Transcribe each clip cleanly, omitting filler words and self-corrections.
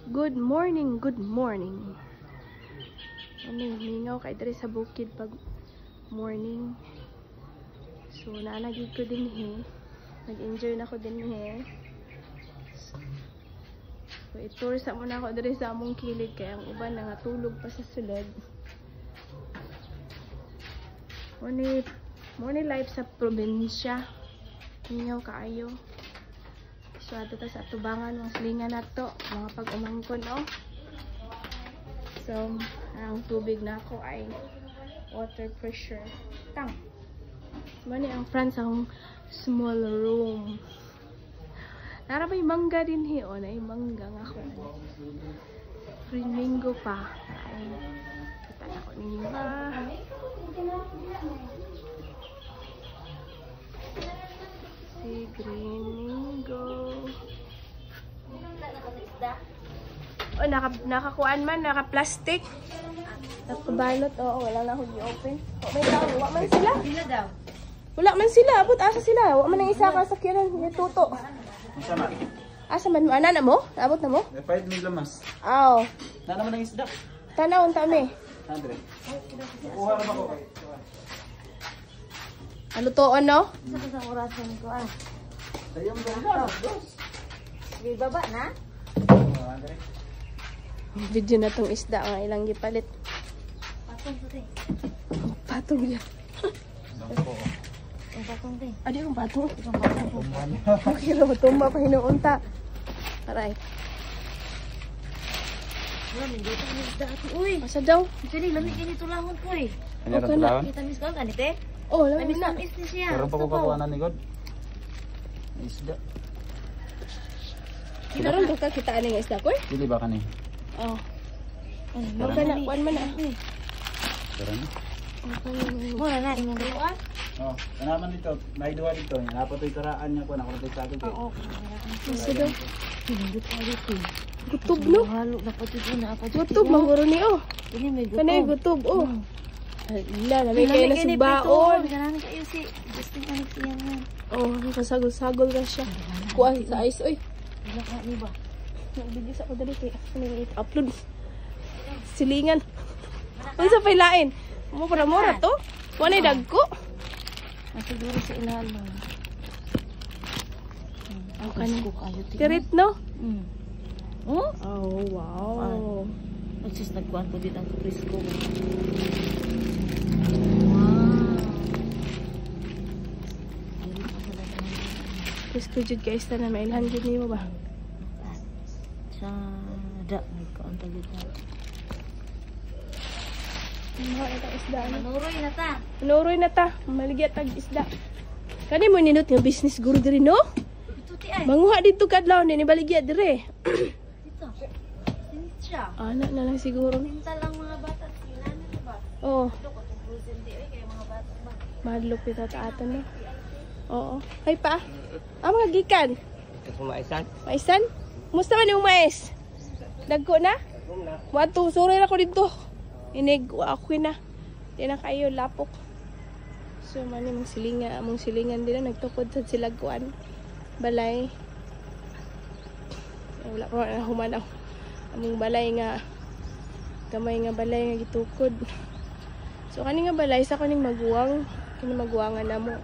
Good morning, good morning. Ano, mingaw kay dere sa bukid pag morning. So, naanagid ko din nag-enjoy na ko din So, i-tour sa muna ako dere sa among kilid kaya ang uban nangatulog pa sa sulod. Morning life sa probinsya. Mingaw kaayo. So, ato ta sa tubangan, mga silingan na to, mga pag-umangkon, oh. So, ang tubig na ako ay water pressure tank. Mani ang front sa akong small room. Nara may mangga din oh, na mangga nga ako. Flamingo pa. Ay, kita na ko ninyo ba? Si Greeningo. Oh, nakakuan man, naka-plastic. Nakabalot, oo, wala na akong i-open. Oh, may tao, wala man sila. Wala man sila, abot asa sila. Wala man ang isa ka sa kiran, nituto. Asa man? Asa man, ana na mo? Abot na mo? 5 mil lamas. Oo. Na naman ang isda. Tanaw, unta me. Andre. Kuha na ba ko? Ano to, ano? Sa orasan ko ah. Sayang ba? Di baba na? Andre. Video na tong isda, nga ilang gipalit. Patong ko te. Patong yan. Ang patong te. Adi yung patong. Ang patong ko. Okay lang, tumba pa hinuunta. Aray. Wala, hindi ito ang isda ati. Uy! Masa daw? Actually, lamig ganito lahon ko eh. Ano ra tulawon? Kita miss ko ganite. Oh, lang Miss na. na miss ni siya. Karon pa ko kakuha ni God. Isda. Karon ka kita ani nga isda ko? Dili ba kani? Oh. Maka na, kuan man na. Karon. Mura na rin yung luwa. Oh, kanaman dito, may duwa dito. Napatoy karaan niya ko na kuno sa akin. Oo. Masa daw? Pinindot ka dito. Gutob no? Halo na pati ko na apa. Gutob, manguro ni oh. Ini may gutob. Kanay gutob, oh. Hala, namin kayo na subaon. Bigyan kayo si Justin Anik siya nga. Oh, kasagol-sagol ka siya. Kuha sa ice, oy. Wala ka ni ba? Nagbigis ako dali kay upload. Silingan. Ano sa pailain? Mura-mura to? Wanay dagko? Siguro sa ilalim. Ang kanin. Kayo Tirit, no? Oh? Oh, wow. Nagsis nagkuhan ko dito ang kaprisko. Wow. Presko jud guys na mailhan jud nimo ba? Sa da nagkuhan ta dito. Mga itang isda. Manuroy na ta. Nuroy na ta. Maligya tag isda. Kani mo ninot nga business guru diri no? Ito ti ay. Manguha dito kadlaw ni baligya dire. Dito. Sinitsa. Anak na lang siguro. Sinta lang mga bata. Sinan na ba? Oh, Ito ko tong presente ay kay mga bata ba. madlok pita taatan no. Oo. Hay pa. Mga gikan. Kasi maisan. Maisan? Musta man yung mais? Dagko na? Wato, suray na ko dito. Inig, ako na. Di na kayo, lapok. So, mani mong silingan din na nagtukod sa silagkuan. Balay. Wala ko na humanaw. Among balay nga, gamay nga balay nga gitukod. So, kani nga balay, sa kaning maguwang, kani maguwangan na mo.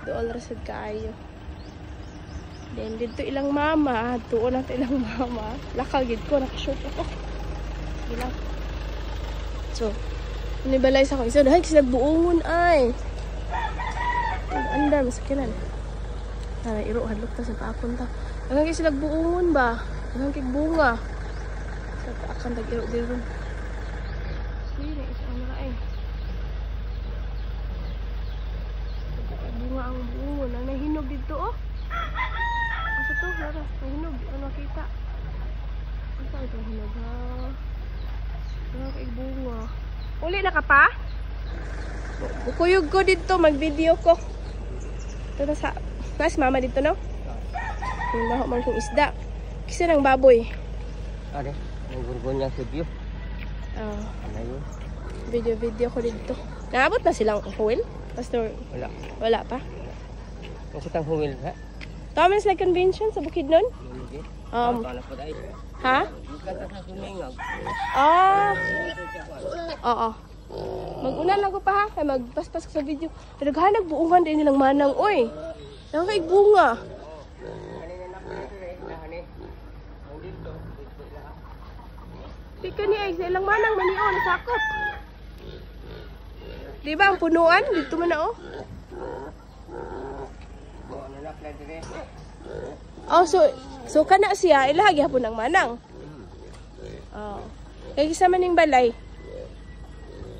Dool rasad kaayo. Then, dito ilang mama. Tuon na ilang mama. Lakagid ko. Nakashoot ako. Ilang. So, inibalay sa ko. Isa dahil kasi nagbuungon ay. Andar, masakinan. Tara, iro. Hadlok ta sa paakon ta. Hanggang kasi nagbuungon ba? Hanggang kay bunga. Sa paakon tag-iro dito. Sige, isa ang maraay. Bunga ang buungon. Ang nahinog dito, oh. Asa to? Lara, nahinog. Ano kita? Asa ito hinog, ha? Wala kay bunga. Uli na ka pa? Bukuyog ko dito. Mag-video ko. Ito na sa... Mas mama dito, no? Yung laho man kong isda. Kisa ng baboy. Ada, yang gurgonyang video. Ano yun? Video ko dito. Naabot na silang huwil? Pastor? Wala. Wala pa? Ang kitang huwil ha? Thomas like convention sa bukid nun? Hindi. Paano po dahil? Ha? Bukan sa sumingag. Ah. Oo. Mag-una lang ko pa ha. Kaya magpaspas ko sa video. Naghanag buungan din nilang manang. Uy. Nakakaig bunga. Kanina na po ito eh. Nahani. Ang dito. Tika ni ay sa ilang manang maniyo. Nasakop. Diba ang punuan? Dito man na oh. Ano na plan dire? Oh, so kana siya. Ilahagi hapon ng manang. Oh. Kaya kisama ning balay.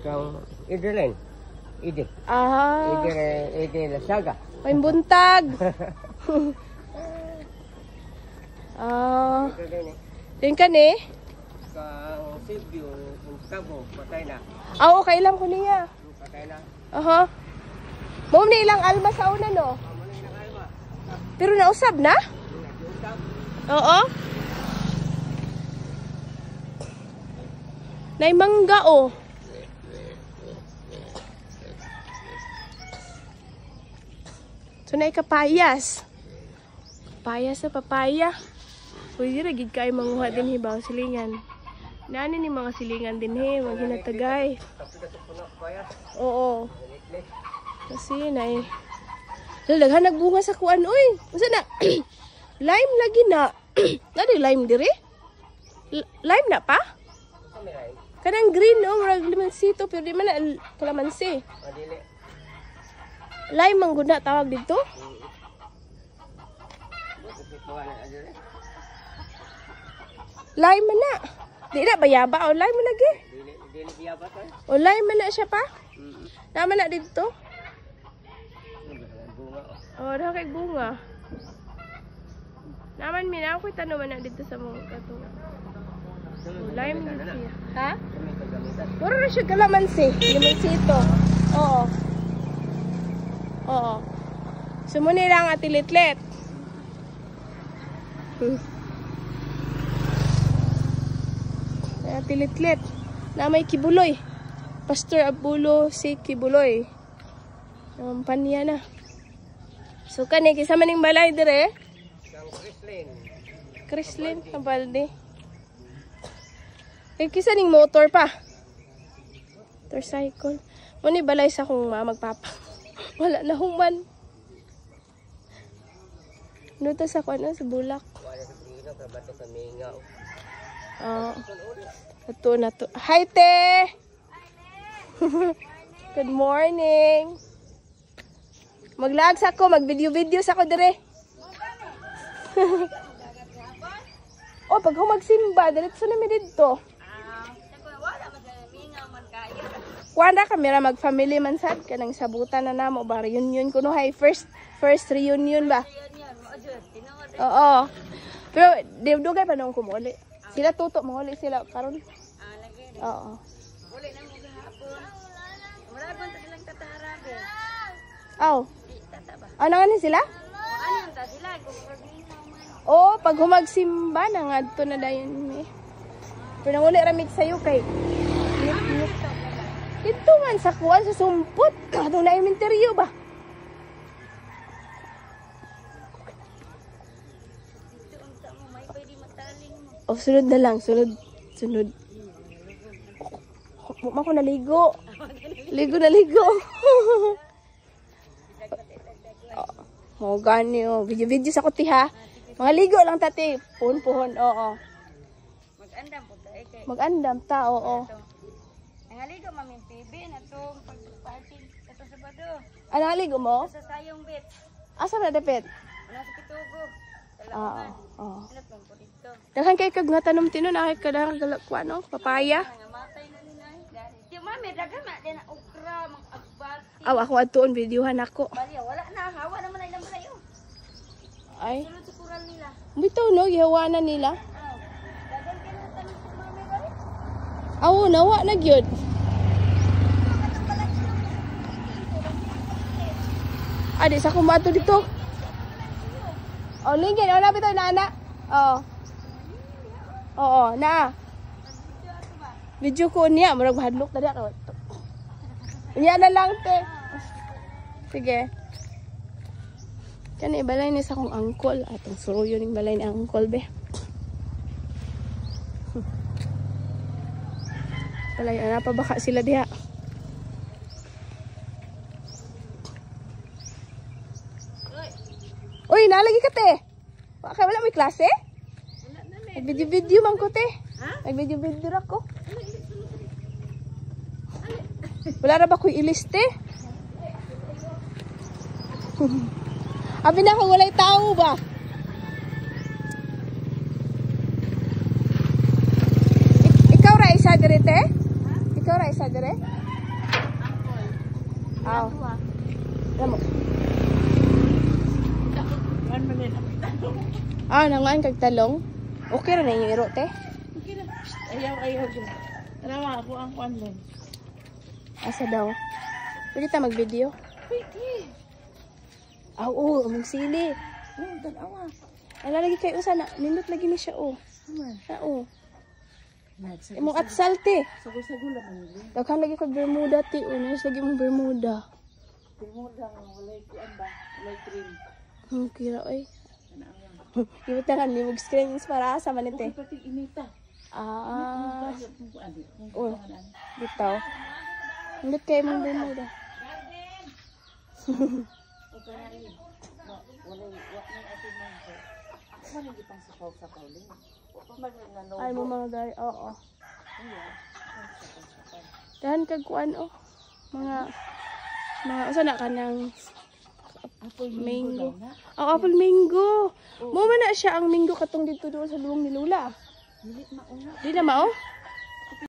Kang Idelin. Ide. Ah. Ide Lasaga. May buntag. Ah. Idelin eh. Din ka ni? Kang Silvio. Ang Cabo. Patay na. Ah, okay lang ko niya. Patay na. Aha. Mom ni ilang alma sa una no. Pamuloy na kalma. Pero nausab na? Nag-usap. Oo. Nay mangga oh. So nay kapayas. Papayas sa papaya. Pwede ra gid kay manguha din hibaw silingan. Nani ni mga silingan din he, maghinatagay. Tapos na po na kaya. Oo. Kasi nay. Daghan nagbunga sa kuan oy. Unsa na? Lime lagi na. Nadi lime dire? Lime na pa? Kami rin. Kanang green no, murag limansito pero di man na kalamansi. Madili. Lime ang guna tawag dito. Lime man na. Di na bayaba o lime man lagi. Dili biya ba tay? O lime man na siya pa. Naman na dito. Bunga. Oh, dah kay bunga. Naman mina ako tanong man na dito sa mga kato. Lime din siya. Ha? Kami kagamitan. Puro na siya kalamansi. Limansito. Oo. Oo. Sumuni lang at ilitlet. At ilitlet. Na may kibuloy. Pastor Abulo si Kibuloy. Paniya na. So kani kisama ning balay dire. Kang Chrislin. Chrislin ang balde. Eh, kisa ning motor pa. Motorcycle. Muni balay sa kong magpapa. Wala na human. Ano to sa kwan sa bulak? Wala sa Pino kabato sa Mingaw. Ito na to. Hi, te! Good morning. Mag-vlog sa ko, mag-video sa ko dire. Oh, pag humagsimba, diretso na mi dito. Kuwanda kamera mag-family man sad kanang sabutan na namo ba reunion kuno hay first reunion ba? Oo. Pero dugay pa nung kumuli. Sila tutok mahuli sila karon. Oo. Uli na mo gahapon. Wala ba silang tatarabe? Aw. Ano nga ni sila? Ano ta sila kung pagminaw man. Oh, pag humagsimba na ngadto na dayon eh. Pero nanguli ramig sayo kay. Ito man sa kuwan sa sumpot. Kato na yung interview ba? Oh, sunod na lang. Sunod. Mama ko naligo. Ligo. Oh, gani oh. Video sa kuti ha. Mga ligo lang tati. Puhon. Oo. Mag-andam po dai kay. Mag-andam ta, oo. Ang aligo mamin PB na to pag-party kato sa Bado. Ano ligo mo? Sa Sayong Beach. Asa na dapit? Ano sa Pitugo. Oo. Oo. Ano po dito? Daghan kay kag nga tanom tino na kay kadang galakwa no, papaya. Nangamatay na nila. Di mami dagan na din okra mga agbati. Aw ako adtuon videohan ako. Baliya wala na hawa naman ay lang kayo. Ay, Sulod sa kural nila. bitaw no gihawanan nila. Aw. Dagan kay na tanom sa mami bari. Aw nawa na gyud. Adi sa kumato dito. Oh, lingin, oh, na bitaw na ana. Oh. Oo, na. Video ko niya, murag mahadlok tadi ako. Niya na lang te. Sige. Kani balay ni sa akong angkol. Atong suruyo ning balay ni angkol be. Balay, ana pa baka sila diha. Uy, nalagi ka te. Wala may klase? Nag-video-video man ko te. Nag-video-video ra ko. Wala na ba ko iliste? Abi na kung walay tao ba? Ikaw ra isa dire te? Ikaw ra isa dire? Aw. Damo. Nanguan kag talong. Okay ra na yung iro te. Ayaw dyan. Tara ako ang kuan din. Asa daw? Pwede ta mag-video? Pwede. Oo, among sili. Tanawa. Ala lagi kay usa na, nindot lagi ni siya oh. Oo. Imong atsal te. Sagol-sagol naman yun. Daghan lagi kag bermuda ti, unos lagi mong bermuda. Bermuda nga walay kuan ba? Walay cream. Kira oy. Gibutangan ni mog screens para sa manite. Pati inita. Oh. Bitaw. Nindot kay mong bermuda. Ay mo mga gari, oo. Dahan kag kuan oh. Mga usa na kanang mango. Oh, apple mango. Mo man na siya ang mango katong dito doon sa luwang ni Lula. Di na mao?